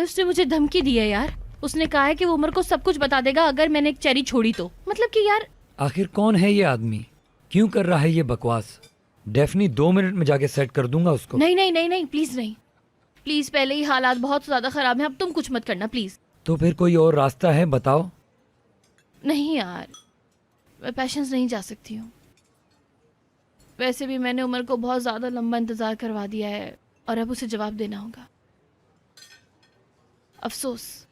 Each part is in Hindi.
उसने मुझे धमकी दी है यार। उसने कहा है कि वो उमर को सब कुछ बता देगा अगर मैंने एक चेरी छोड़ी तो। मतलब कि यार आखिर कौन है ये आदमी, क्यों कर रहा है ये बकवास? डेफनी 2 मिनट में जाके सेट कर दूंगा उसको। नहीं नहीं नहीं नहीं, प्लीज नहीं, प्लीज। पहले ही हालात बहुत ज्यादा खराब हैं, अब तुम कुछ मत करना प्लीज। तो फिर कोई और रास्ता है, बताओ। नहीं यार, मैं पेशेंस नहीं जा सकती हूँ। वैसे भी मैंने उमर को बहुत ज्यादा लंबा इंतजार करवा दिया है और अब उसे जवाब देना होगा। अफसोस,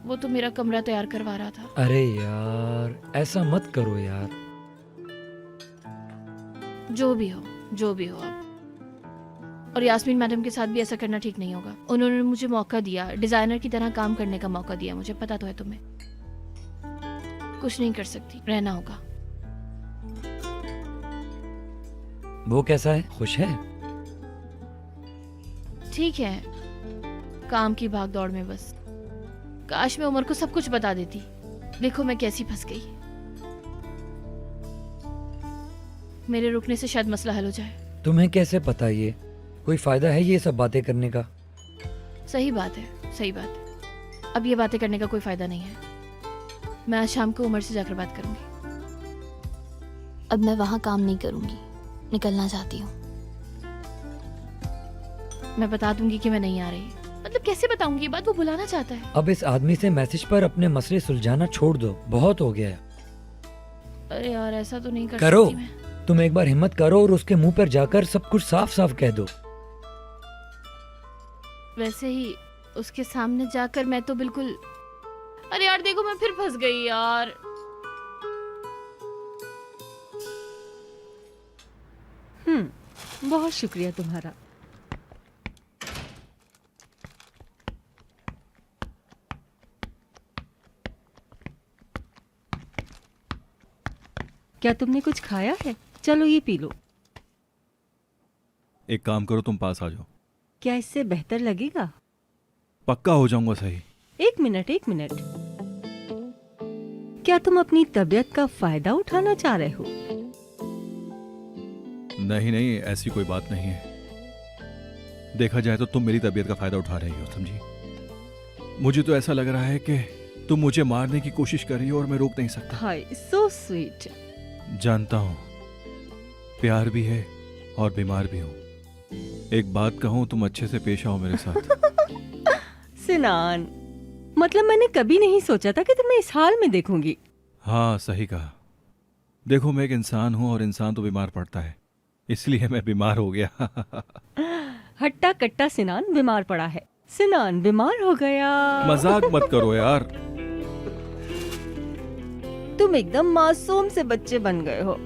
वो तो मेरा कमरा तैयार करवा रहा था। अरे यार, ऐसा मत करो यार। जो भी हो, जो भी हो अब। और यास्मीन मैडम के साथ भी ऐसा करना ठीक नहीं होगा। उन्होंने मुझे मौका दिया, डिजाइनर की तरह काम करने का मौका दिया मुझे, पता तो है तुम्हें। कुछ नहीं कर सकती, रहना होगा। वो कैसा है, खुश है? ठीक है, काम की भाग दौड़ में बस। काश मैं उमर को सब कुछ बता देती। देखो मैं कैसी फंस गई। मेरे रुकने से शायद मसला हल हो जाए। तुम्हें कैसे पता? ये कोई फायदा है ये सब बातें करने का? सही बात है, सही बात है। अब ये बातें करने का कोई फायदा नहीं है। मैं आज शाम को उमर से जाकर बात करूंगी। अब मैं वहां काम नहीं करूंगी, निकलना चाहती हूँ। मैं बता दूंगी कि मैं नहीं आ रही। मतलब कैसे बताऊंगी ये बात? वो बुलाना चाहता है। अब इस आदमी से मैसेज पर अपने मसले सुलझाना छोड़ दो, बहुत हो गया। अरे यार, ऐसा तो नहीं कर करो, सकती मैं। तुम एक बार हिम्मत करो और उसके मुंह पर जाकर सब कुछ साफ साफ कह दो। वैसे ही उसके सामने जाकर मैं तो बिल्कुल। अरे यार देखो, मैं फिर फंस गई यार। बहुत शुक्रिया तुम्हारा। क्या तुमने कुछ खाया है? चलो ये पी लो। एक काम करो, तुम पास आ जाओ। क्या इससे बेहतर लगेगा? पक्का हो जाऊंगा सही। एक मिनट, एक मिनट। क्या तुम अपनी तबीयत का फायदा उठाना चाह रहे हो? नहीं नहीं, ऐसी कोई बात नहीं है। देखा जाए तो तुम मेरी तबीयत का फायदा उठा रही हो, समझी? मुझे तो ऐसा लग रहा है कि तुम मुझे मारने की कोशिश कर रही हो और मैं रोक नहीं सकता। हाय, सो स्वीट। जानता हूं, प्यार भी है और बीमार भी हूं। एक बात कहूं, तुम अच्छे से पेश आओ मेरे साथ। सिनान, मतलब मैंने कभी नहीं सोचा था कि तुम्हें इस हाल में देखूंगी। हाँ, सही कहा। देखो, मैं एक इंसान हूं और इंसान तो बीमार पड़ता है, इसलिए मैं बीमार हो गया। हट्टा कट्टा सिनान बीमार पड़ा है। सिनान बीमार हो गया। मजाक मत करो यार। तुम एकदम मासूम से बच्चे बन गए हो।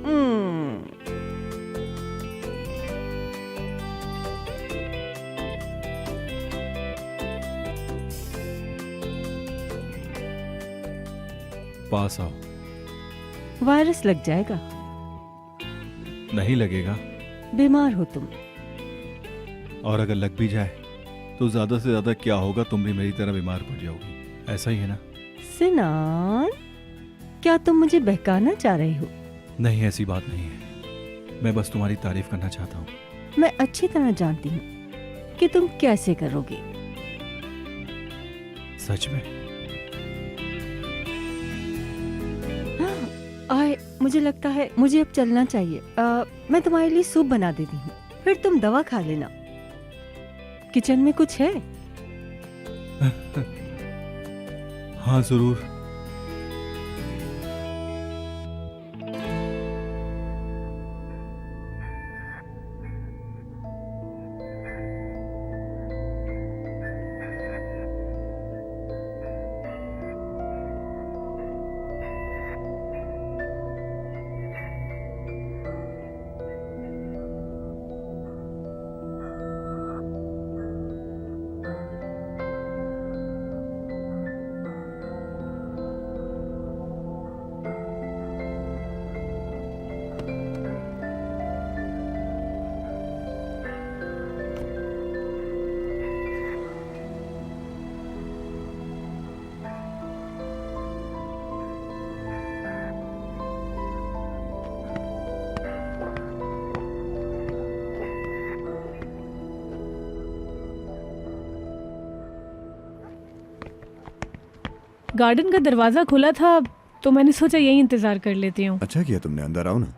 पास आओ। वायरस लग जाएगा। नहीं लगेगा। बीमार हो तुम। और अगर लग भी जाए तो ज्यादा से ज्यादा क्या होगा, तुम भी मेरी तरह बीमार पड़ जाओगी। ऐसा ही है ना? सिनान, क्या तुम मुझे बहकाना चाह रहे हो? नहीं, ऐसी बात नहीं है। मैं बस तुम्हारी तारीफ करना चाहता हूँ। मैं अच्छी तरह जानती हूँ कि तुम कैसे करोगे। सच में? आए, मुझे लगता है मुझे अब चलना चाहिए। मैं तुम्हारे लिए सूप बना देती हूँ, फिर तुम दवा खा लेना। किचन में कुछ है? हाँ, जरूर। गार्डन का दरवाज़ा खुला था तो मैंने सोचा यही इंतज़ार कर लेती हूँ। अच्छा किया तुमने, अंदर आओ ना।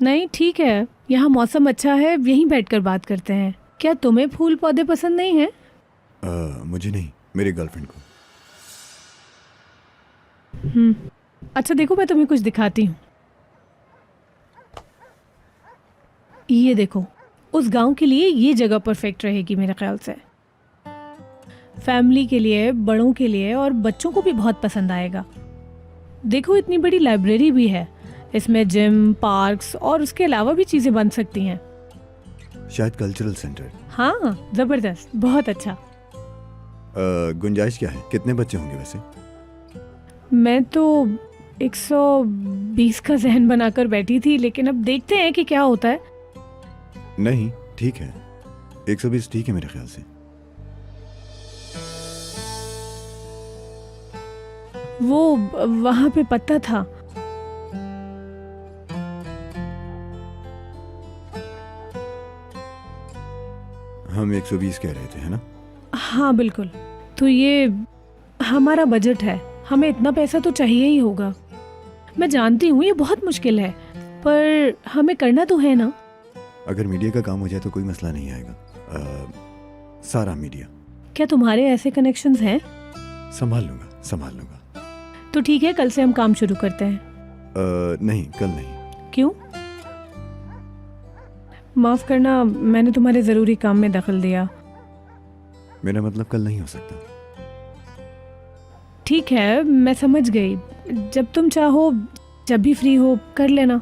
नहीं ठीक है, यहाँ मौसम अच्छा है, यहीं बैठकर बात करते हैं। क्या तुम्हें फूल पौधे पसंद नहीं हैं? मुझे नहीं, मेरी गर्लफ्रेंड को। अच्छा देखो, मैं तुम्हें कुछ दिखाती हूँ। ये देखो, उस गांव के लिए ये जगह परफेक्ट रहेगी मेरे ख्याल से। फैमिली के लिए, बड़ों के लिए और बच्चों को भी बहुत पसंद आएगा। देखो इतनी बड़ी लाइब्रेरी भी है, इसमें जिम, पार्क्स और उसके अलावा भी चीज़ें बन सकती हैं। शायद कल्चरल सेंटर। हाँ ज़बरदस्त, बहुत अच्छा। गुंजाइश क्या है, कितने बच्चे होंगे वैसे? मैं तो 120 का जहन बनाकर बैठी थी, लेकिन अब देखते हैं कि क्या होता है। नहीं ठीक है, 120 ठीक है मेरे ख्याल से। वो वहाँ पे पत्ता था। हम 120 कह रहे थे, है ना? हाँ बिल्कुल। तो ये हमारा बजट है, हमें इतना पैसा तो चाहिए ही होगा। मैं जानती हूँ ये बहुत मुश्किल है, पर हमें करना तो है ना। अगर मीडिया का काम हो जाए तो कोई मसला नहीं आएगा। सारा मीडिया। क्या तुम्हारे ऐसे कनेक्शंस हैं? संभाल लूंगा, संभाल लूंगा। तो ठीक है, कल से हम काम शुरू करते हैं। नहीं, कल नहीं। क्यों? माफ करना, मैंने तुम्हारे जरूरी काम में दखल दिया। मेरा मतलब कल नहीं हो सकता। ठीक है, मैं समझ गई। जब तुम चाहो, जब भी फ्री हो, कर लेना।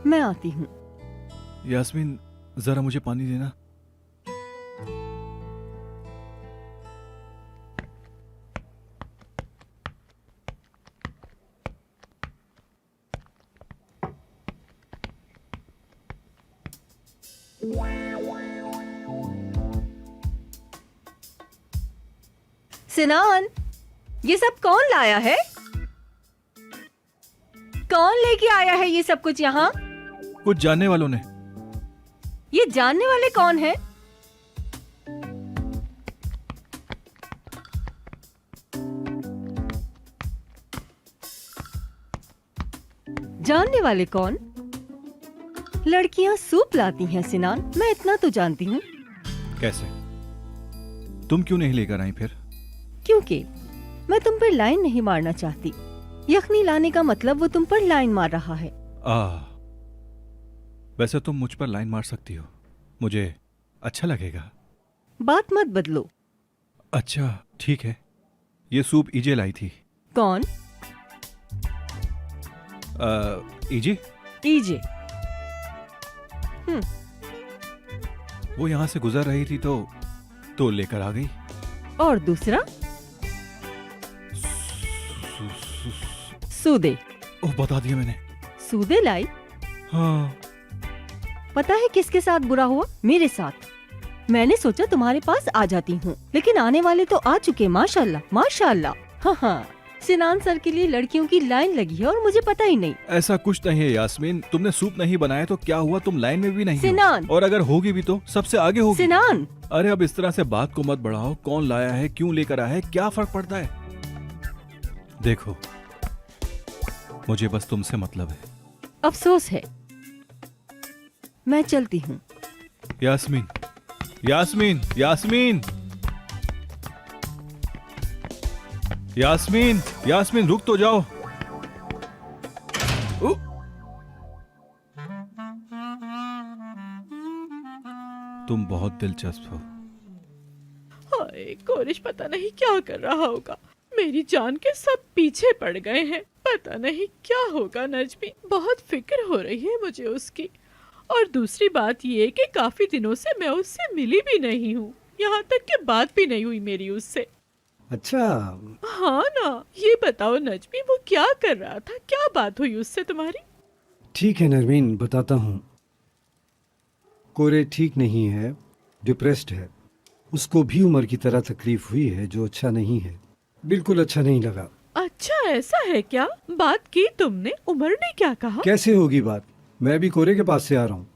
मैं आती हूँ। यास्मीन, जरा मुझे पानी देना। सिनान, ये सब कौन लाया है? कौन लेके आया है ये सब कुछ यहाँ? कुछ जानने वालों ने। ये जानने वाले कौन है? जानने वाले कौन? लड़कियां सूप लाती हैं सिनान, मैं इतना तो जानती हूँ। कैसे? तुम क्यों नहीं लेकर आई फिर? क्योंकि मैं तुम पर लाइन नहीं मारना चाहती। यखनी लाने का मतलब वो तुम पर लाइन मार रहा है। वैसे तुम मुझ पर लाइन मार सकती हो, मुझे अच्छा लगेगा। बात मत बदलो। अच्छा ठीक है, ये सूप ईजे लाई थी। कौन? ईजे? ईजे। वो यहाँ से गुजर रही थी तो लेकर आ गई। और दूसरा? सूदे। ओह, बता दिया मैंने। सूदे लाई? हाँ। पता है किसके साथ बुरा हुआ? मेरे साथ। मैंने सोचा तुम्हारे पास आ जाती हूँ, लेकिन आने वाले तो आ चुके। माशाल्लाह माशाल्लाह। हाँ हाँ, सिनान सर के लिए लड़कियों की लाइन लगी है और मुझे पता ही नहीं। ऐसा कुछ नहीं है यास्मीन, तुमने सूप नहीं बनाया तो क्या हुआ, तुम लाइन में भी नहीं हो। सिनान। और अगर होगी भी तो सबसे आगे होगी। सिनान। अरे अब इस तरह से बात को मत बढ़ाओ। कौन लाया है, क्यों लेकर आया है, क्या फर्क पड़ता है? देखो, मुझे बस तुमसे मतलब है। अफसोस है। मैं चलती हूँ। यास्मीन, यास्मीन, यास्मीन, यास्मीन, यास्मीन, रुक तो जाओ। तुम बहुत दिलचस्प हो। हाय, कोरिश पता नहीं क्या कर रहा होगा। मेरी जान के सब पीछे पड़ गए हैं। पता नहीं क्या होगा नजमी। बहुत फिक्र हो रही है मुझे उसकी। और दूसरी बात ये कि काफी दिनों से मैं उससे मिली भी नहीं हूँ। यहाँ तक कि बात भी नहीं हुई मेरी उससे। अच्छा। हाँ ना, ये बताओ नजमी, वो क्या कर रहा था? क्या बात हुई उससे तुम्हारी? ठीक है नरमीन, बताता हूँ। कोरे ठीक नहीं है, डिप्रेस्ड है। उसको भी उम्र की तरह तकलीफ हुई है, जो अच्छा नहीं है, बिल्कुल अच्छा नहीं लगा। अच्छा ऐसा है क्या? बात की तुमने? उमर ने क्या कहा? कैसे होगी बात? मैं भी कोरे के पास से आ रहा हूँ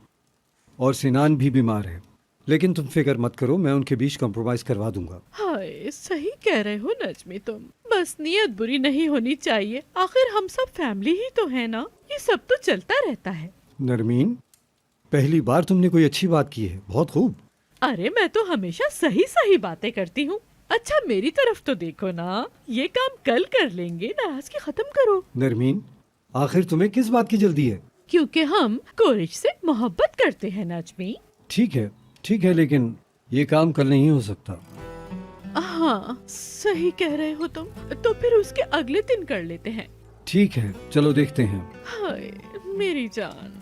और सिनान भी बीमार है। लेकिन तुम फिक्र मत करो, मैं उनके बीच कॉम्प्रोमाइज करवा दूंगा। हाय, सही कह रहे हो नजमी तुम। बस नीयत बुरी नहीं होनी चाहिए, आखिर हम सब फैमिली ही तो है ना। ये सब तो चलता रहता है। नरमीन, पहली बार तुमने कोई अच्छी बात की है, बहुत खूब। अरे मैं तो हमेशा सही सही बातें करती हूँ। अच्छा मेरी तरफ तो देखो ना, ये काम कल कर लेंगे, नाराजगी खत्म करो। नरमीन, आखिर तुम्हें किस बात की जल्दी है? क्योंकि हम कोरिश से मोहब्बत करते हैं नजमी। ठीक है, लेकिन ये काम कल नहीं हो सकता। हाँ सही कह रहे हो तुम, तो फिर उसके अगले दिन कर लेते हैं। ठीक है, चलो देखते हैं। हाय मेरी जान,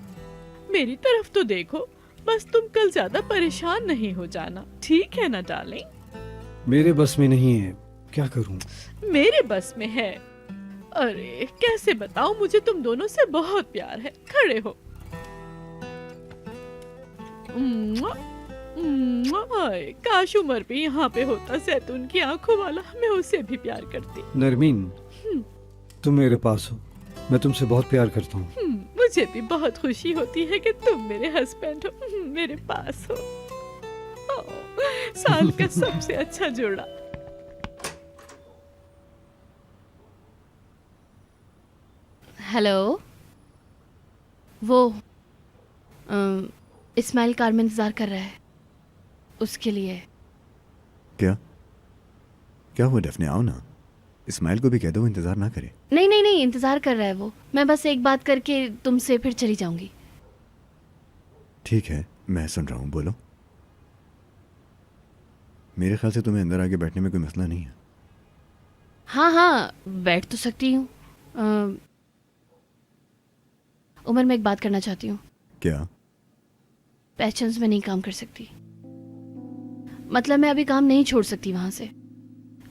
मेरी तरफ तो देखो, बस तुम कल ज्यादा परेशान नहीं हो जाना, ठीक है ना डार्लिंग? मेरे बस में नहीं है, क्या करूं? मेरे बस में है। अरे कैसे बताऊं, मुझे तुम दोनों से बहुत प्यार है। खड़े हो। हाय, काश उमर भी यहाँ पे होता, जैतून की आंखों वाला, मैं उसे भी प्यार करती। नरमीन, तुम मेरे पास हो, मैं तुमसे बहुत प्यार करता हूँ। मुझे भी बहुत खुशी होती है कि तुम मेरे हस्बैंड हो, मेरे पास हो। साल का सबसे अच्छा जोड़ा। हेलो, वो इस्माइल कार में इंतज़ार कर रहा है, उसके लिए। क्या हुआ डेफने, आओ ना। इस्माइल को भी कह दो वो इंतजार ना करे। नहीं, इंतज़ार कर रहा है वो। मैं बस एक बात करके तुमसे फिर चली जाऊंगी। ठीक है, मैं सुन रहा हूँ, बोलो। मेरे ख्याल से तुम्हें अंदर आके बैठने में कोई मसला नहीं है। हाँ, बैठ तो सकती हूँ। उमर, मैं एक बात करना चाहती हूँ। क्या? पैशंस में नहीं काम कर सकती, मतलब मैं अभी काम नहीं छोड़ सकती वहां से।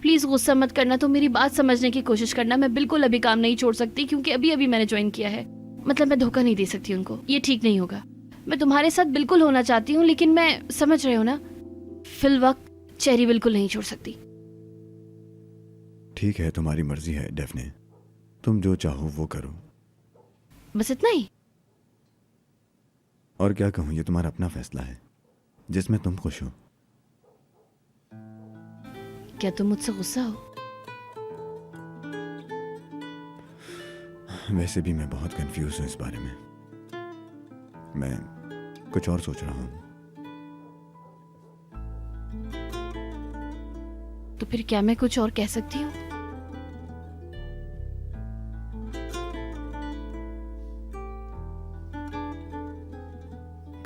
प्लीज गुस्सा मत करना, तो मेरी बात समझने की कोशिश करना। मैं बिल्कुल अभी काम नहीं छोड़ सकती, क्योंकि अभी मैंने ज्वाइन किया है। मतलब मैं धोखा नहीं दे सकती उनको, ये ठीक नहीं होगा। मैं तुम्हारे साथ बिल्कुल होना चाहती हूँ, लेकिन मैं, समझ रहे हो ना, फिल वक्त चेरी बिल्कुल नहीं छोड़ सकती। ठीक है, तुम्हारी मर्जी है डेफने, तुम जो चाहो वो करो। बस इतना ही? और क्या कहूँ, ये तुम्हारा अपना फैसला है, जिसमें तुम खुश हो। क्या तुम मुझसे गुस्सा हो? वैसे भी मैं बहुत कंफ्यूज हूँ इस बारे में। मैं कुछ और सोच रहा हूँ। तो फिर क्या मैं कुछ और कह सकती हूँ?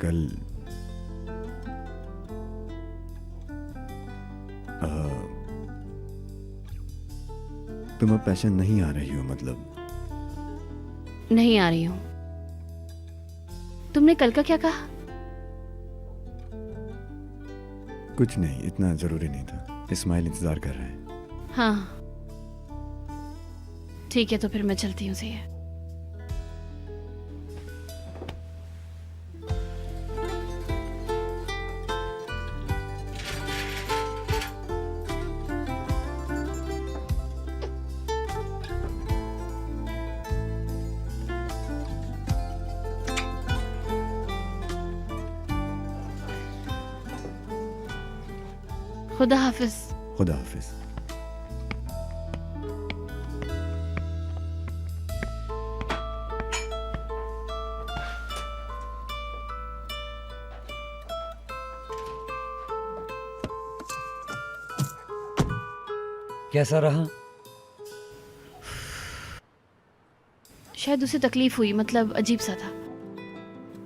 कल तुम अब पैशन नहीं आ रही हो, मतलब? नहीं आ रही हूँ। तुमने कल का क्या कहा? कुछ नहीं, इतना जरूरी नहीं था। इस्माइल इंतजार कर रहा है। हाँ ठीक है, तो फिर मैं चलती हूँ। सही है। खुदा हाफिज। खुदा हाफिज। कैसा रहा? शायद उसे तकलीफ हुई, मतलब अजीब सा था।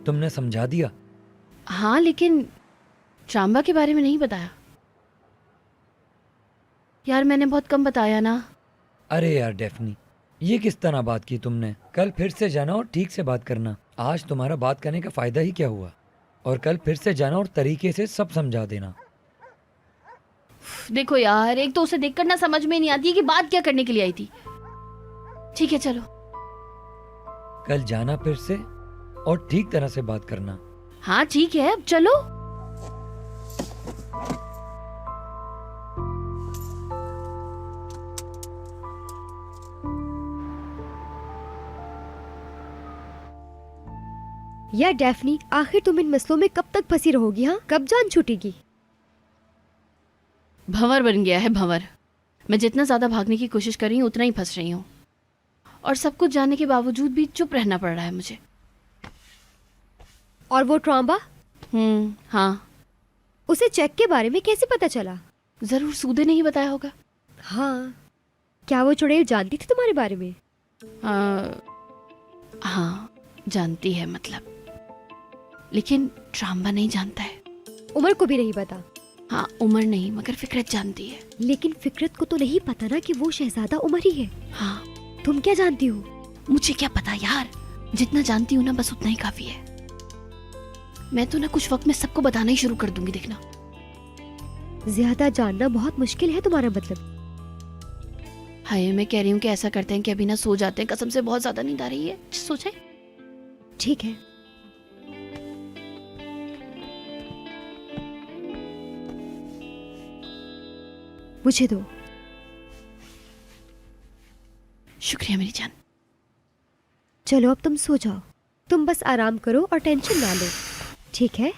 तुमने समझा दिया? हाँ, लेकिन ट्राम्बा के बारे में नहीं बताया। यार मैंने बहुत कम बताया ना। अरे यार डेफनी, ये किस तरह बात की तुमने? कल फिर से जाना और ठीक से बात करना। आज तुम्हारा बात करने का फायदा ही क्या हुआ? और कल फिर से जाना और तरीके से सब समझा देना। देखो यार, एक तो उसे देखकर ना समझ में नहीं आती है कि बात क्या करने के लिए आई थी। ठीक है चलो। कल जाना फिर से और ठीक तरह से बात करना। हाँ ठीक है, अब चलो। यार डेफनी, आखिर तुम इन मसलों में कब तक फंसी रहोगी? हाँ, कब जान छूटेगी? भंवर बन गया है भंवर। मैं जितना ज्यादा भागने की कोशिश कर रही हूँ उतना ही फंस रही हूँ, और सब कुछ जानने के बावजूद भी चुप रहना पड़ रहा है मुझे। और वो ट्रॉम्बा, हाँ, उसे चेक के बारे में कैसे पता चला? जरूर सूदे ने ही बताया होगा। हाँ, क्या वो चुड़ैल जानती थी तुम्हारे बारे में? हाँ जानती है, मतलब, लेकिन ट्राम्बा नहीं जानता है। उमर को भी नहीं पता? हाँ, उमर नहीं, मगर फिकरत जानती है। लेकिन फिकरत को तो नहीं पता ना कि वो शहजादा उमर ही है। हाँ, तुम क्या जानती हो? मुझे क्या पता यार, जितना जानती हूँ ना बस उतना ही काफी है। मैं तो ना कुछ वक्त में सबको बताना ही शुरू कर दूंगी, देखना। ज्यादा जानना बहुत मुश्किल है तुम्हारा मतलब। हाय, मैं कह रही हूँ कि ऐसा करते हैं कि अभी ना सो जाते हैं, कसम से बहुत ज्यादा नींद आ रही है। सोचे? ठीक है। मुझे दो। शुक्रिया मेरी जान। चलो अब तुम सो जाओ, तुम बस आराम करो और टेंशन ना लो, ठीक है?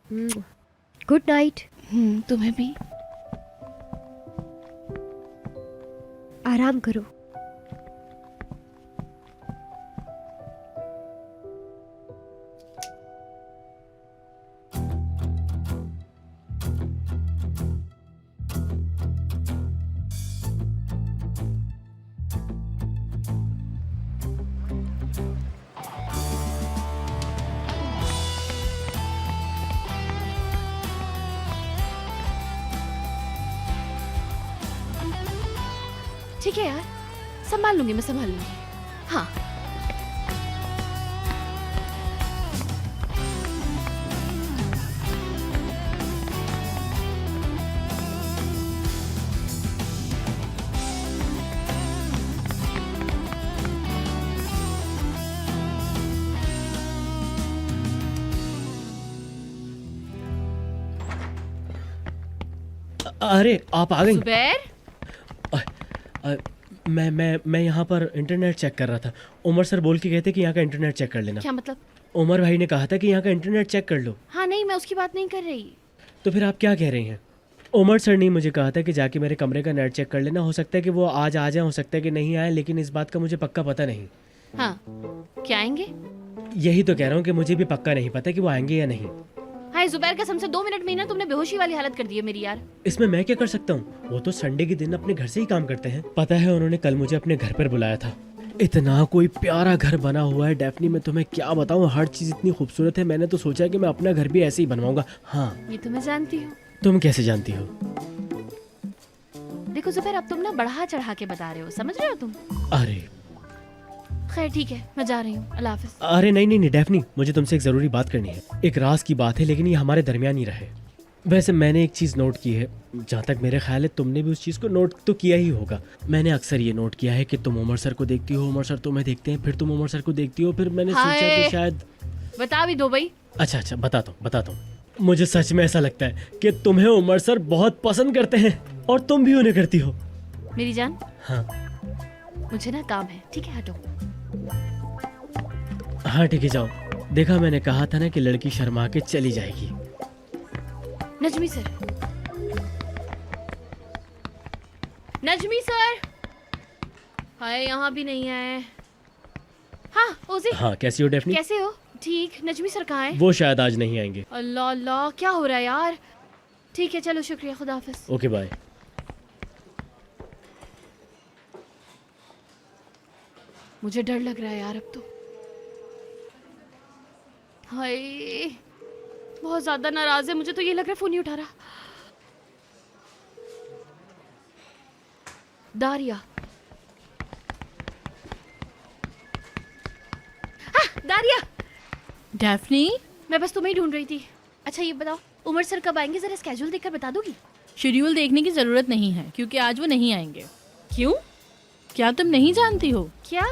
Good night. तुम्हें भी। आराम करो। ठीक है यार, संभाल लूंगी, मैं संभाल लूंगी। हाँ, अरे आप आ गई? जुबैर, मैं यहाँ पर इंटरनेट चेक कर रहा था। उमर सर बोल के गए थे कि यहाँ का इंटरनेट चेक कर लेना। क्या मतलब? उमर भाई ने कहा था कि यहाँ का इंटरनेट चेक कर लो। हाँ नहीं, मैं उसकी बात नहीं कर रही। तो फिर आप क्या कह रही हैं? उमर सर ने मुझे कहा था कि जाके मेरे कमरे का नेट चेक कर लेना। हो सकता है कि वो आज आ जाए, हो सकता है कि नहीं आए, लेकिन इस बात का मुझे पक्का पता नहीं। हाँ, क्या आएंगे? यही तो कह रहा हूँ कि मुझे भी पक्का नहीं पता कि वो आएंगे या नहीं। हाय जुबैर, कसम से 2 मिनट में ही ना तुमने बेहोशी वाली हालत कर दी है मेरी यार। इसमें मैं क्या कर सकता हूँ? वो तो संडे के दिन अपने घर से ही काम करते हैं। पता है उन्होंने कल मुझे अपने घर पर बुलाया था। इतना कोई प्यारा घर बना हुआ है डेफनी, मैं तुम्हें क्या बताऊँ, हर चीज इतनी खूबसूरत है। मैंने तो सोचा है कि मैं अपना घर भी ऐसे ही बनवाऊंगा। हाँ, ये तो मैं जानती हूँ। तुम कैसे जानती हो? देखो जुबैर, अब तुम ना बढ़ा चढ़ा के बता रहे हो, समझ रहे हो तुम? अरे खैर ठीक है, मैं जा रही हूँ, अल्लाह हाफिज। अरे नहीं डेफनी, मुझे तुमसे एक जरूरी बात करनी है। एक राज की बात है, लेकिन ये हमारे दरमियान ही रहे। वैसे मैंने एक चीज़ नोट की है, जहाँ तक मेरे ख्याल है तुमने भी उस चीज़ को नोट तो किया ही होगा। मैंने अक्सर ये नोट किया है कि तुम उमर सर को देखती हो, उमर सर तुम्हें देखते हैं, फिर तुम उमर सर को देखती हो, फिर मैंने सोचा कि शायद। बता भी दो भाई। अच्छा, बताता हूँ। मुझे सच में ऐसा लगता है कि तुम्हें उमर सर बहुत पसंद करते हैं और तुम भी उन्हें करती हो। मेरी जान, हाँ मुझे ना काम है, ठीक है, हटो। हाँ ठीक है, जाओ। देखा, मैंने कहा था ना कि लड़की शर्मा के चली जाएगी। नजमी सर, नजमी सर, हाय, यहाँ भी नहीं आए। हाँ ओजी, हाँ कैसी हो डेफनी? कैसे हो? ठीक। नजमी सर कहाँ है? वो शायद आज नहीं आएंगे। अल्लाह अल्लाह, क्या हो रहा है यार? ठीक है चलो, शुक्रिया, खुदा हाफिज। Okay bye. मुझे डर लग रहा है यार अब तो। हाय, बहुत ज्यादा नाराज है, मुझे तो ये लग रहा है फोन नहीं उठा रहा। दारिया, दारिया। डेफनी, मैं बस तुम्हें ही ढूंढ रही थी। अच्छा ये बताओ, उमर सर कब आएंगे? जरा स्केड्यूल देखकर बता दोगी? शेड्यूल देखने की जरूरत नहीं है क्योंकि आज वो नहीं आएंगे। क्यों? क्या तुम नहीं जानती हो? क्या?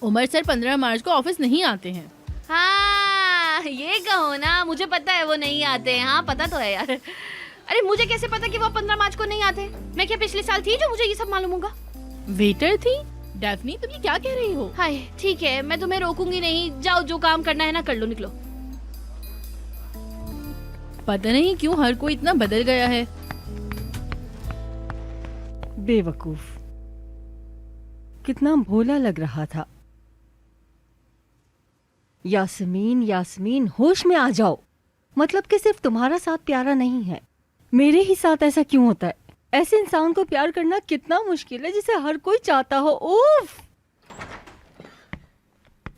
उमर सर 15 मार्च को ऑफिस नहीं आते हैं। हाँ ये कहो ना, मुझे पता है वो नहीं आते हैं। हाँ पता तो है यार। अरे मुझे कैसे पता कि वो 15 मार्च को नहीं आते? मैं क्या पिछले साल थी जो मुझे ये सब मालूम होगा? वेटर थी? डेफनी तुम ये क्या कह रही हो? हाय ठीक है, मैं तुम्हें रोकूंगी नहीं, जाओ जो काम करना है ना कर लो, निकलो। पता नहीं क्यों हर कोई इतना बदल गया है। बेवकूफ, कितना भोला लग रहा था। यास्मीन, यास्मीन होश में आ जाओ। मतलब कि सिर्फ तुम्हारा साथ प्यारा नहीं है, मेरे ही साथ ऐसा क्यों होता है? ऐसे इंसान को प्यार करना कितना मुश्किल है जिसे हर कोई चाहता हो। उफ!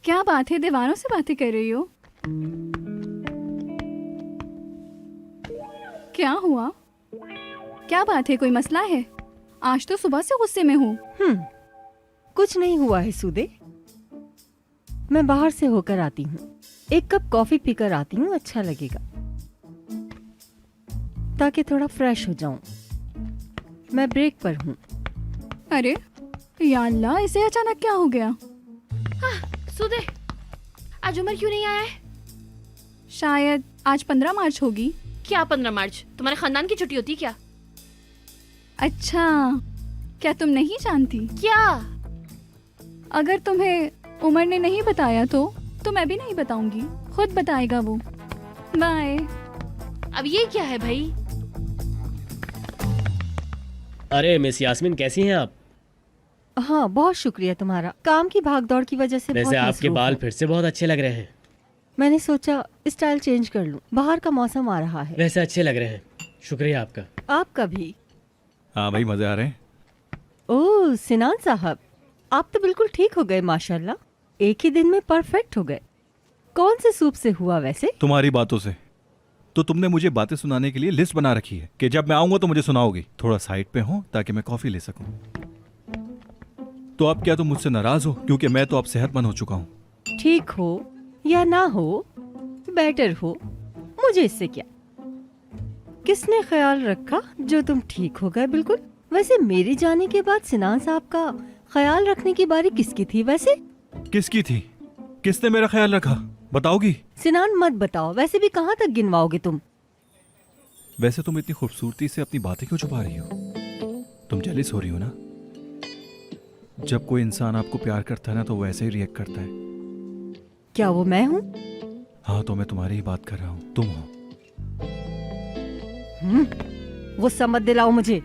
क्या बात है, दीवारों से बातें कर रही हो? क्या हुआ? क्या बात है, कोई मसला है? आज तो सुबह से गुस्से में हूँ। कुछ नहीं हुआ है सूदे, मैं बाहर से होकर आती हूँ, एक कप कॉफी पीकर आती हूँ, अच्छा लगेगा, ताकि थोड़ा फ्रेश हो जाऊं। मैं ब्रेक पर हूँ। अरे या अल्लाह, इसे अचानक क्या हो गया? सुदे, आज उमर क्यों नहीं आया है? शायद आज 15 मार्च होगी। क्या 15 मार्च? तुम्हारे खानदान की छुट्टी होती है क्या? अच्छा, क्या तुम नहीं जानती? क्या? अगर तुम्हें उमर ने नहीं बताया तो मैं भी नहीं बताऊंगी, खुद बताएगा वो। बाय। अब ये क्या है भाई? अरे मिस यास्मीन, कैसी हैं आप? हाँ, बहुत शुक्रिया तुम्हारा। काम की भागदौड़ की वजह से वैसे बहुत आपके मसरूफ बाल हूँ। फिर से बहुत अच्छे लग रहे हैं। मैंने सोचा स्टाइल चेंज कर लूं, बाहर का मौसम आ रहा है। वैसे अच्छे लग रहे हैं, शुक्रिया आपका। आपका भी। हाँ भाई, मजे आ रहे हैं। ओह सिनान साहब, आप तो बिल्कुल ठीक हो गए माशाल्लाह, एक ही दिन में परफेक्ट हो गए। कौन से सूप से हुआ वैसे? तुम्हारी बातों से। तो तुमने मुझे बातें सुनाने के लिए लिस्ट बना रखी है कि जब मैं आऊंगा तो मुझे सुनाओगी। थोड़ा साइड पे हो ताकि मैं कॉफी ले सकूं। तो अब क्या तुम मुझसे नाराज हो? क्योंकि मैं तो अब सेहतमंद हो चुका हूं। ठीक हो या ना हो, बेटर हो, मुझे इससे क्या। किसने ख्याल रखा जो तुम ठीक हो गए बिल्कुल। वैसे मेरे जाने के बाद सिनान साहब का ख्याल रखने की बारी किसकी थी वैसे? किसकी थी? किसने मेरा ख्याल रखा? बताओगी? सिनान मत बताओ, वैसे भी कहाँ तक गिनवाओगे तुम? वैसे तुम इतनी खूबसूरती से अपनी बातें क्यों छुपा रही हो? तुम जेलिस हो रही हो ना? जब कोई इंसान आपको प्यार करता है ना तो वो ऐसे ही रिएक्ट करता है। क्या वो मैं हूँ? हाँ, तो मैं तुम्हारी ही बात कर रहा हूँ, तुम हो। गुस्सा मत दिलाओ मुझे,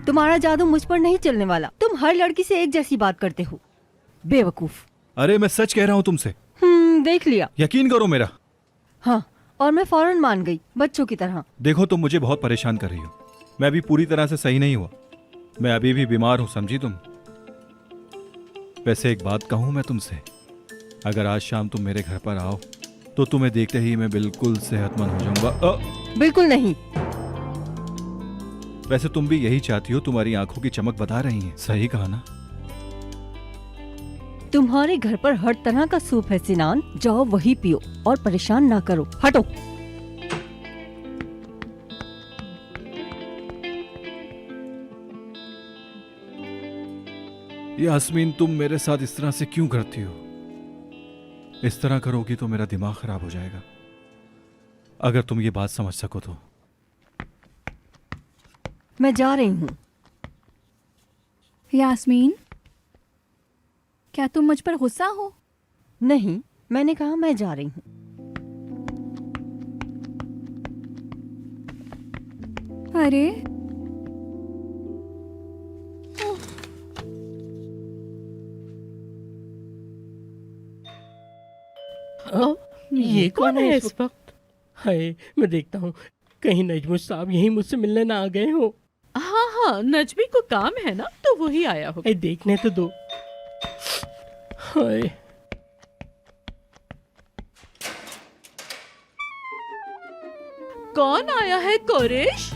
तुम्हारा जादू मुझ पर नहीं चलने वाला। तुम हर लड़की से एक जैसी बात करते हो, बेवकूफ। अरे मैं सच कह रहा हूँ तुमसे। देख लिया। यकीन करो मेरा। हाँ, और मैं फौरन मान गई, बच्चों की तरह। देखो, तुम मुझे बहुत परेशान कर रही हो। मैं अभी पूरी तरह से सही नहीं हुआ, मैं अभी भी बीमार हूँ, समझी तुम? वैसे एक बात कहूँ मैं तुमसे, अगर आज शाम तुम मेरे घर पर आओ तो तुम्हें देखते ही मैं बिल्कुल सेहतमंद हो जाऊंगा। बिल्कुल नहीं। वैसे तुम भी यही चाहती हो, तुम्हारी आंखों की चमक बता रही है, सही कहा ना? तुम्हारे घर पर हर तरह का सूप है सिनान, जाओ वही पियो और परेशान ना करो। हटो। यास्मीन, तुम मेरे साथ इस तरह से क्यों करती हो? इस तरह करोगी तो मेरा दिमाग खराब हो जाएगा। अगर तुम ये बात समझ सको तो। मैं जा रही हूँ। यास्मीन, क्या तुम मुझ पर गुस्सा हो? नहीं, मैंने कहा मैं जा रही हूँ। अरे ये कौन है इस वक्त? हाय, मैं देखता हूँ कहीं नजमुल साहब यहीं मुझसे मिलने ना आ गए हो। हाँ हाँ, नजमी को काम है ना तो वही आया होगा। देखने तो दो। हाय, कौन आया है कोरेश?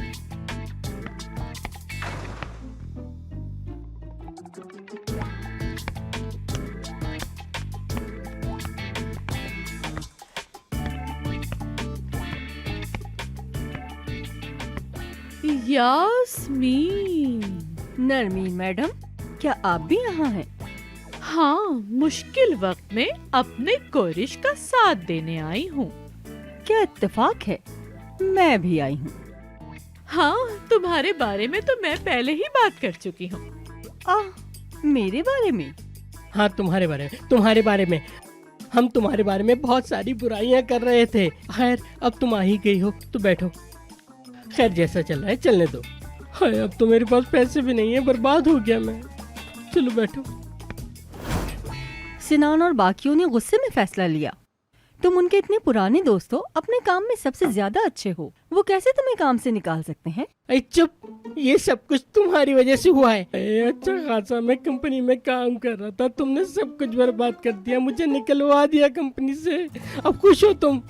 यास्मीन। नरमीन मैडम, क्या आप भी यहाँ हैं? हाँ, मुश्किल वक्त में अपने कोरिश का साथ देने आई हूँ। क्या इत्तेफाक है, मैं भी आई हूँ। हाँ, तुम्हारे बारे में तो मैं पहले ही बात कर चुकी हूँ। मेरे बारे में? हाँ तुम्हारे बारे में हम तुम्हारे बारे में बहुत सारी बुराइयां कर रहे थे। खैर अब तुम आ ही गई हो तो बैठो। खैर जैसा चल रहा है चलने दो। हाय अब तो मेरे पास पैसे भी नहीं है, बर्बाद हो गया मैं। चलो बैठो। सिनान और बाकियों ने गुस्से में फैसला लिया। तुम उनके इतने पुराने दोस्त हो, अपने काम में सबसे ज्यादा अच्छे हो, वो कैसे तुम्हें काम से निकाल सकते हैं? अरे चुप, ये सब कुछ तुम्हारी वजह से हुआ है। अच्छा खासा मैं कंपनी में काम कर रहा था, तुमने सब कुछ बर्बाद कर दिया, मुझे निकलवा दिया कंपनी से। अब खुश हो तुम?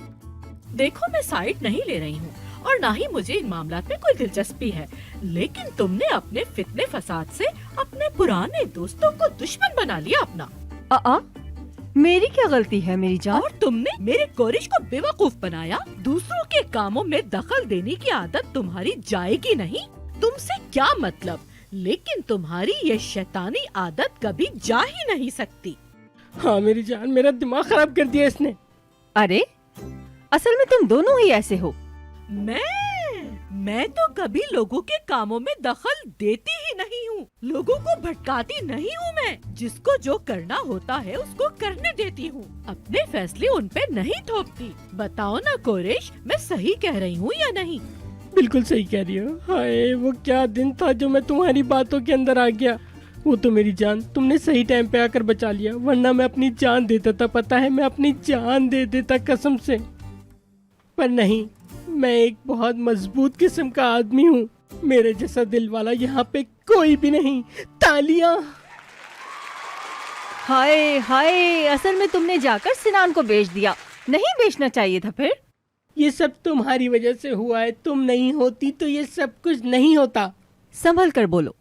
देखो मैं साइड नहीं ले रही हूँ और ना ही मुझे इन मामलात में कोई दिलचस्पी है, लेकिन तुमने अपने फितने फसाद से अपने पुराने दोस्तों को दुश्मन बना लिया अपना। मेरी क्या गलती है मेरी जान? और तुमने मेरे कोरिश को बेवकूफ बनाया। दूसरों के कामों में दखल देने की आदत तुम्हारी जाएगी नहीं। तुमसे क्या मतलब, लेकिन तुम्हारी ये शैतानी आदत कभी जा ही नहीं सकती। हाँ मेरी जान, मेरा दिमाग खराब कर दिया इसने। अरे असल में तुम दोनों ही ऐसे हो। मैं तो कभी लोगों के कामों में दखल देती ही नहीं हूँ, लोगों को भटकाती नहीं हूँ। मैं जिसको जो करना होता है उसको करने देती हूँ, अपने फैसले उन पे नहीं थोपती। बताओ ना कोरेश, मैं सही कह रही हूँ या नहीं? बिल्कुल सही कह रही हो। हाय वो क्या दिन था जो मैं तुम्हारी बातों के अंदर आ गया। वो तो मेरी जान तुमने सही टाइम पे आकर बचा लिया, वरना मैं अपनी जान दे देता। पता है मैं अपनी जान दे देता कसम से, पर नहीं, मैं एक बहुत मजबूत किस्म का आदमी हूँ। मेरे जैसा दिल वाला यहाँ पे कोई भी नहीं। तालियां। हाय हाय, असल में तुमने जाकर सिनान को बेच दिया, नहीं बेचना चाहिए था। फिर ये सब तुम्हारी वजह से हुआ है, तुम नहीं होती तो ये सब कुछ नहीं होता। संभल कर बोलो,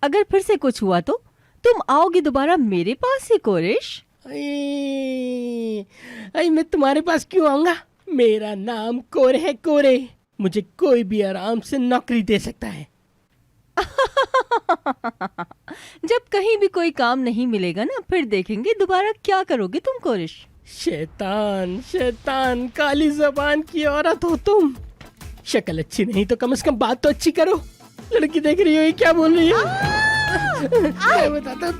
अगर फिर से कुछ हुआ तो तुम आओगी दोबारा मेरे पास ही कोरिश? मैं तुम्हारे पास क्यों आऊंगा? मेरा नाम कोरे है, कोरे। मुझे कोई भी आराम से नौकरी दे सकता है। जब कहीं भी कोई काम नहीं मिलेगा ना, फिर देखेंगे दोबारा क्या करोगे तुम कोरिश। शैतान शैतान, काली जबान की औरत हो तुम। शक्ल अच्छी नहीं तो कम से कम बात तो अच्छी करो। लड़की देख रही हो ये क्या बोल रही है? मैं बताता हूँ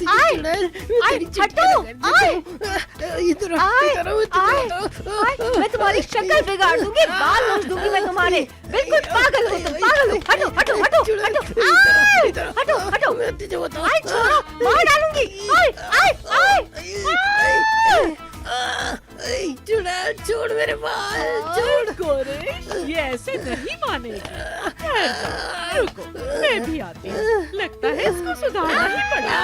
मैं तुम्हारी शक्ल बिगाड़ दूंगी, बाल नोच दूंगी मैं तुम्हारे। बिल्कुल पागल हो तुम, पागल हो। हटो हटो हटो हटो हटो हटो, आई छोड़ो, मार डालूंगी। छोड़ मेरे बाल, छोड़। कोरेश ये ऐसे नहीं मानेगी। रुको मैं भी आती हूँ, लगता है इसको सुधारना ही पड़ेगा।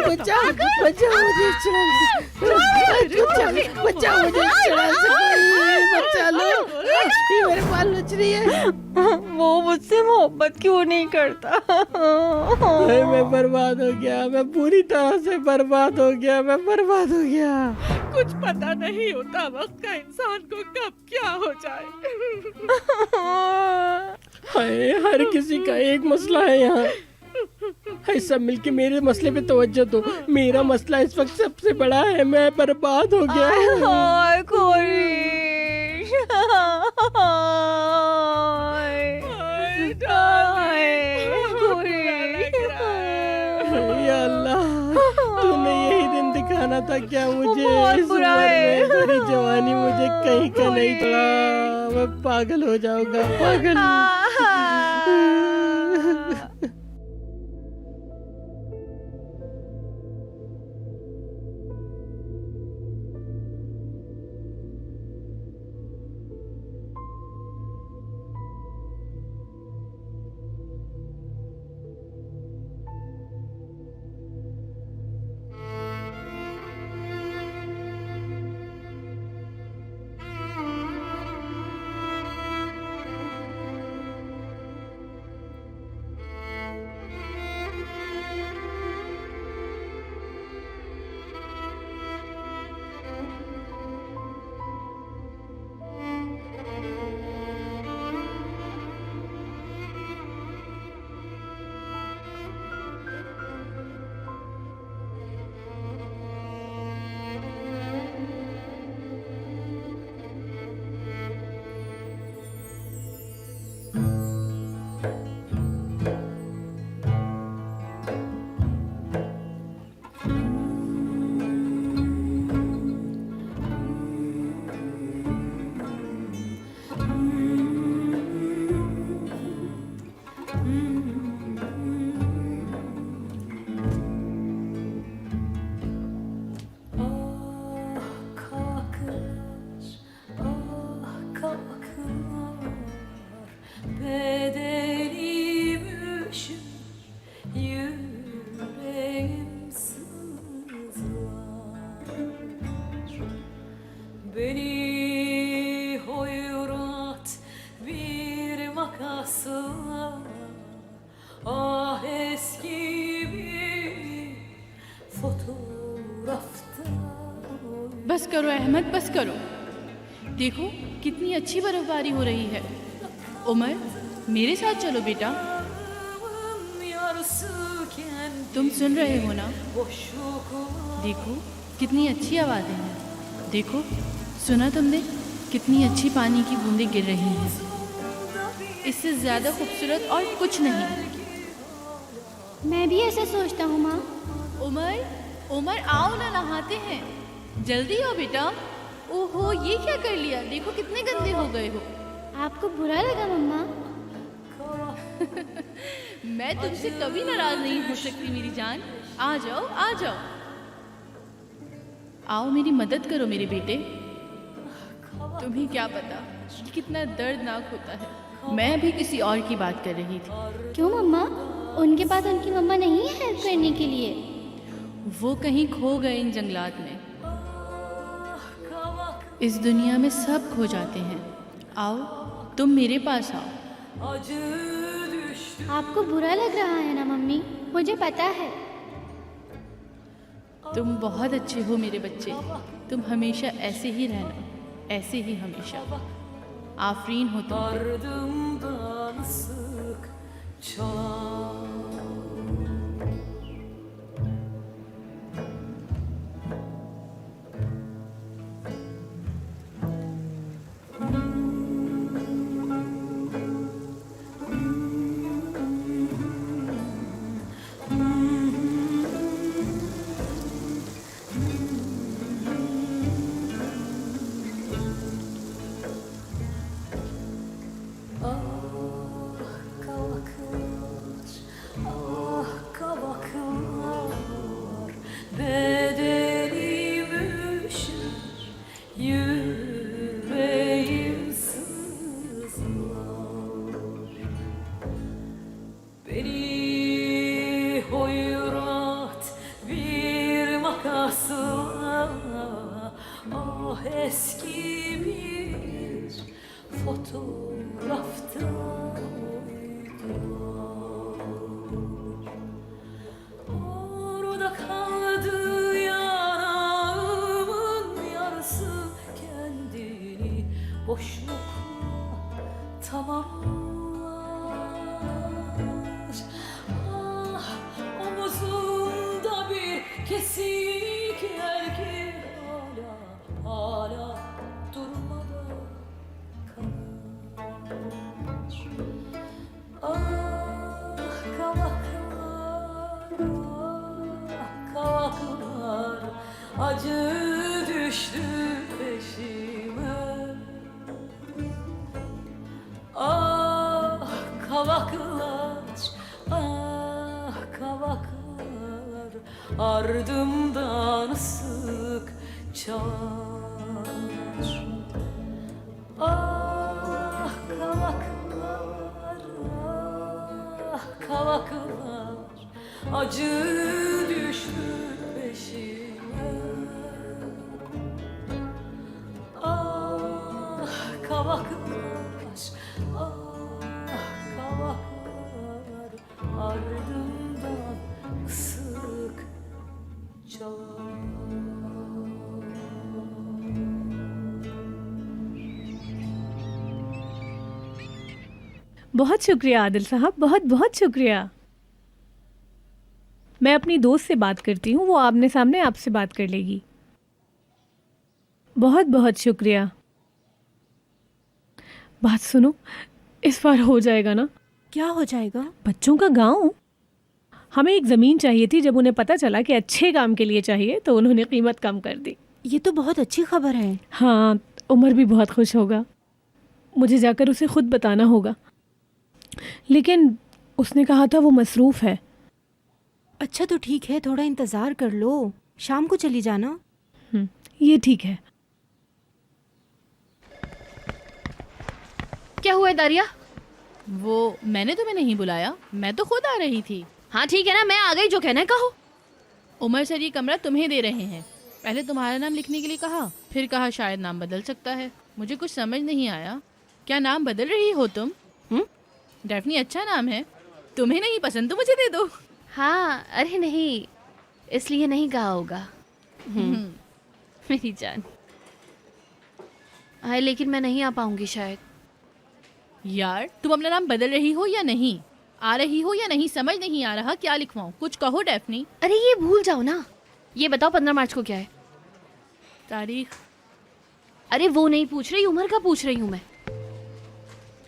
बचाओ बचाओ मुझे, बचाओ मुझे, बचा लो, ये मेरे बाल नोच रही है। वो मुझसे मोहब्बत क्यों नहीं करता? मैं बर्बाद हो गया, मैं पूरी तरह से बर्बाद हो गया, मैं बर्बाद हो गया। कुछ पता नहीं होता वक्त का इंसान को कब क्या हो जाए। हाय हर किसी का एक मसला है यहाँ। हाय सब मिलके मेरे मसले पे तवज्जो दो। मेरा मसला इस वक्त सबसे बड़ा है, मैं बर्बाद हो गया हूँ। कोरिश, या अल्लाह, तूने यही दिन दिखाना था क्या मुझे? इस उम्र में मेरी जवानी मुझे कहीं का नहीं पड़ा। मैं पागल हो जाऊंगा, पागल। बस करो अहमद, बस करो। देखो कितनी अच्छी बर्फबारी हो रही है। उमर, मेरे साथ चलो बेटा। तुम सुन रहे हो ना? देखो कितनी अच्छी आवाज़ें हैं। देखो, सुना तुमने? कितनी अच्छी पानी की बूंदें गिर रही हैं। इससे ज़्यादा खूबसूरत और कुछ नहीं। मैं भी ऐसा सोचता हूँ माँ। उमर, उमर आओ ना, नहाते हैं। जल्दी आओ बेटा। ओहो, ये क्या कर लिया? देखो कितने गंदे हो गए हो। आपको बुरा लगा मम्मा? मैं तुमसे कभी नाराज नहीं हो सकती मेरी जान। आ जाओ, आ जाओ। आओ मेरी मदद करो मेरे बेटे। तुम्हें क्या पता कि कितना दर्दनाक होता है। मैं भी किसी और की बात कर रही थी। क्यों मम्मा? उनके पास उनकी मम्मा नहीं है हेल्प करने के लिए? वो कहीं खो गए इन जंगलात में। इस दुनिया में सब खो जाते हैं। आओ, तुम मेरे पास आओ। आपको बुरा लग रहा है ना मम्मी? मुझे पता है। तुम बहुत अच्छे हो मेरे बच्चे। तुम हमेशा ऐसे ही रहना, ऐसे ही हमेशा। आफरीन हो तुम। Ardımdan sık çağır. Ah kavaklar, ah kavaklar, acı düştü peşime. Ah kavaklar, ah kavaklar, ardımdan sık çağır. बहुत शुक्रिया आदिल साहब, बहुत बहुत शुक्रिया। मैं अपनी दोस्त से बात करती हूँ, वो आमने सामने आपसे बात कर लेगी। बहुत बहुत शुक्रिया। बात सुनो, इस बार हो जाएगा ना? क्या हो जाएगा? बच्चों का गांव। हमें एक ज़मीन चाहिए थी, जब उन्हें पता चला कि अच्छे काम के लिए चाहिए तो उन्होंने कीमत कम कर दी। ये तो बहुत अच्छी खबर है। हाँ, उमर भी बहुत खुश होगा। मुझे जाकर उसे खुद बताना होगा, लेकिन उसने कहा था वो मसरूफ़ है। अच्छा तो ठीक है, थोड़ा इंतज़ार कर लो, शाम को चली जाना। ये ठीक है। क्या हुआ दारिया? वो मैंने तुम्हें नहीं बुलाया, मैं तो खुद आ रही थी। हाँ ठीक है ना, मैं आ गई, जो कहना है कहो। उमर सर ये कमरा तुम्हें दे रहे हैं। पहले तुम्हारा नाम लिखने के लिए कहा, फिर कहा शायद नाम बदल सकता है। मुझे कुछ समझ नहीं आया। क्या नाम बदल रही हो तुम? डेफनी अच्छा नाम है। तुम्हें नहीं पसंद तो मुझे दे दो। हाँ, अरे नहीं, इसलिए नहीं कहा होगा। मेरी जान। हाँ, लेकिन मैं नहीं आ पाऊंगी शायद। यार तुम अपना नाम बदल रही हो या नहीं? आ रही हो या नहीं? समझ नहीं आ रहा क्या लिखवाऊं? कुछ कहो डेफनी। अरे ये भूल जाओ ना। ये बताओ 15 मार्च को क्या है? तारीख? अरे वो नहीं पूछ रही, उम्र का पूछ रही हूँ मैं।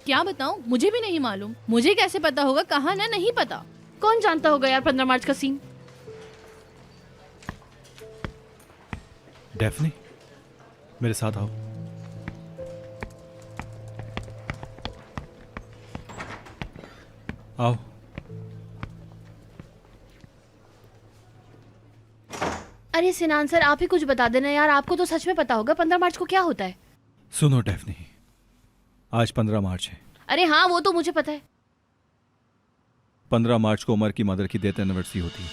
क्या बताऊं? मुझे भी नहीं मालूम। मुझे कैसे पता होगा? कहा ना नहीं पता। कौन जानता होगा यार 15 मार्च का सीन। डेफनी, मेरे साथ आओ। आओ। अरे सिनान सर, आप ही कुछ बता देना यार, आपको तो सच में पता होगा 15 मार्च को क्या होता है। सुनो डेफनी, आज 15 मार्च है। अरे हाँ, वो तो मुझे पता है। 15 मार्च को उमर की मदर की डेथ एनिवर्सरी होती है।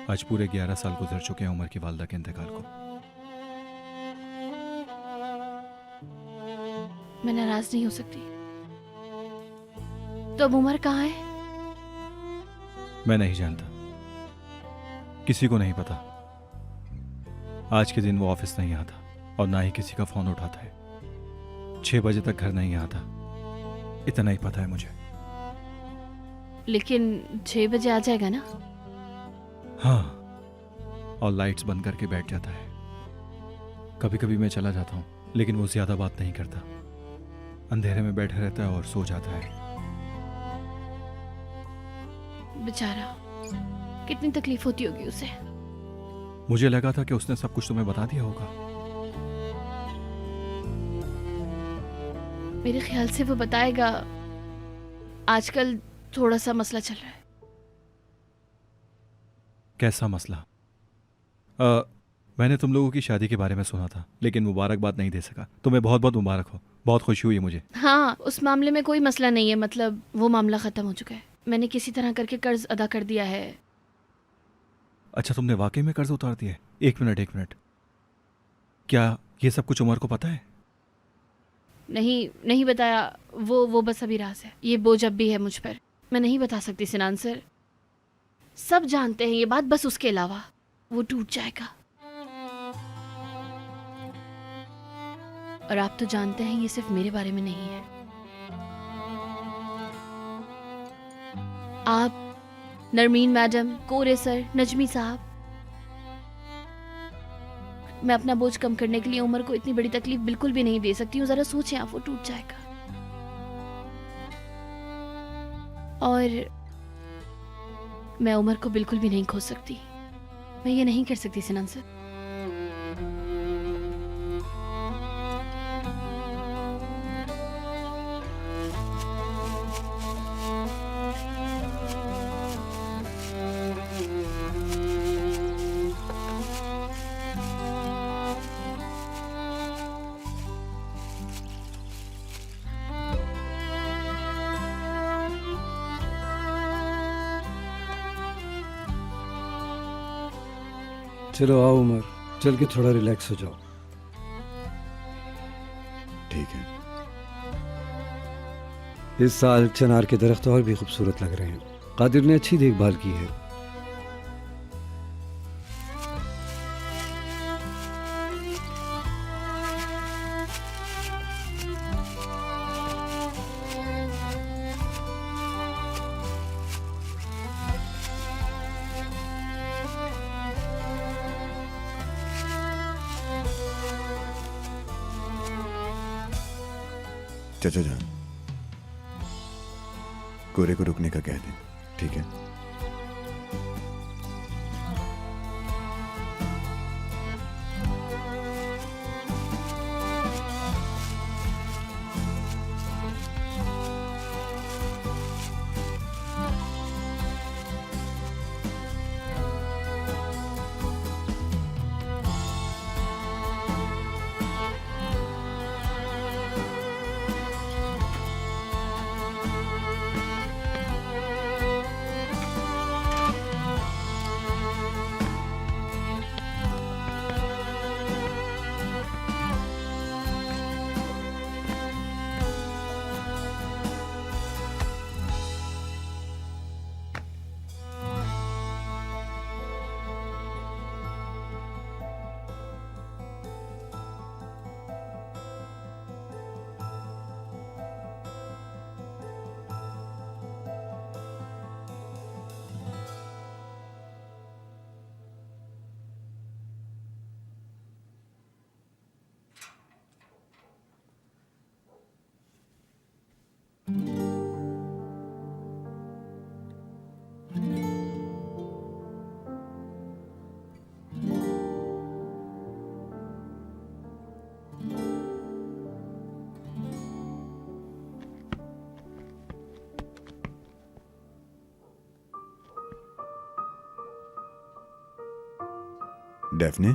आज पूरे 11 साल गुजर चुके हैं उमर की वालदा के इंतकाल को। मैं नाराज नहीं हो सकती। तो अब उमर कहाँ है? मैं नहीं जानता, किसी को नहीं पता। आज के दिन वो ऑफिस नहीं आता और ना ही किसी का फोन उठाता है। 6 बजे तक घर नहीं आता, इतना ही पता है मुझे। लेकिन 6 बजे आ जाएगा ना? हाँ, और लाइट्स बंद करके बैठ जाता है। कभी कभी मैं चला जाता हूँ, लेकिन वो ज्यादा बात नहीं करता। अंधेरे में बैठा रहता है और सो जाता है। बेचारा, कितनी तकलीफ होती होगी उसे। मुझे लगा था कि उसने सब कुछ तुम्हें बता दिया होगा। मेरे ख्याल से वो बताएगा। आजकल थोड़ा सा मसला चल रहा है। कैसा मसला? मैंने तुम लोगों की शादी के बारे में सुना था, लेकिन मुबारकबाद नहीं दे सका। तुम्हें बहुत बहुत मुबारक हो। बहुत खुशी हुई मुझे। हाँ, उस मामले में कोई मसला नहीं है। मतलब वो मामला खत्म हो चुका है। मैंने किसी तरह करके कर्ज अदा कर दिया है। अच्छा, तुमने वाकई में कर्ज उतार दिया है? एक मिनट, क्या ये सब कुछ उमर को पता है? नहीं बताया। वो बस अभी राज है। ये बोझ अब भी है मुझ पर। मैं नहीं बता सकती सिनान सर। सब जानते हैं ये बात, बस उसके अलावा। वो टूट जाएगा। और आप तो जानते हैं ये सिर्फ मेरे बारे में नहीं है। आप, नरमीन मैडम, कोरे सर, नजमी साहब, मैं अपना बोझ कम करने के लिए उमर को इतनी बड़ी तकलीफ बिल्कुल भी नहीं दे सकती हूँ। जरा सोचें आप, वो टूट जाएगा। और मैं उमर को बिल्कुल भी नहीं खो सकती। मैं ये नहीं कर सकती सिनान सर। चलो आओ उमर, चल के थोड़ा रिलैक्स हो जाओ। ठीक है। इस साल चनार के दरख्त और भी खूबसूरत लग रहे हैं। कादिर ने अच्छी देखभाल की है। चचा जान, कोरे को रुकने का कह दें, ठीक है? डेफने,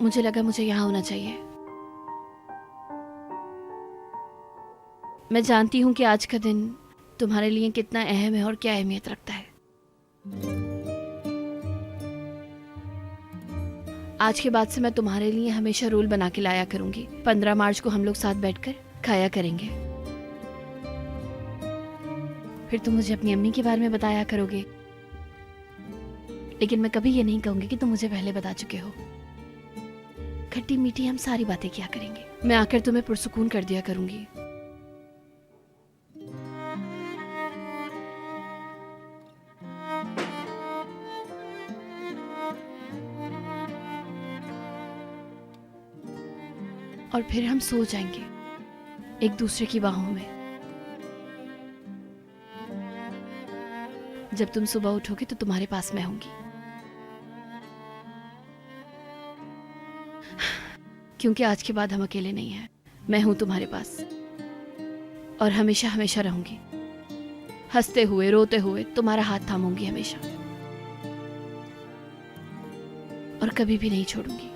मुझे लगा मुझे यहाँ होना चाहिए। मैं जानती हूँ कि आज का दिन तुम्हारे लिए कितना अहम है और क्या अहमियत रखता है। आज के बाद से मैं तुम्हारे लिए हमेशा रोल बना के लाया करूंगी। 15 मार्च को हम लोग साथ बैठकर खाया करेंगे। फिर तुम मुझे अपनी अम्मी के बारे में बताया करोगे, लेकिन मैं कभी ये नहीं कहूंगी कि तुम मुझे पहले बता चुके हो। खट्टी मीठी हम सारी बातें किया करेंगे। मैं आकर तुम्हें पुरसुकून कर दिया करूंगी। और फिर हम सो जाएंगे एक दूसरे की बाहों में। जब तुम सुबह उठोगे तो तुम्हारे पास मैं होंगी, क्योंकि आज के बाद हम अकेले नहीं हैं। मैं हूं तुम्हारे पास और हमेशा हमेशा रहूंगी। हंसते हुए रोते हुए तुम्हारा हाथ थामूंगी हमेशा, और कभी भी नहीं छोड़ूंगी।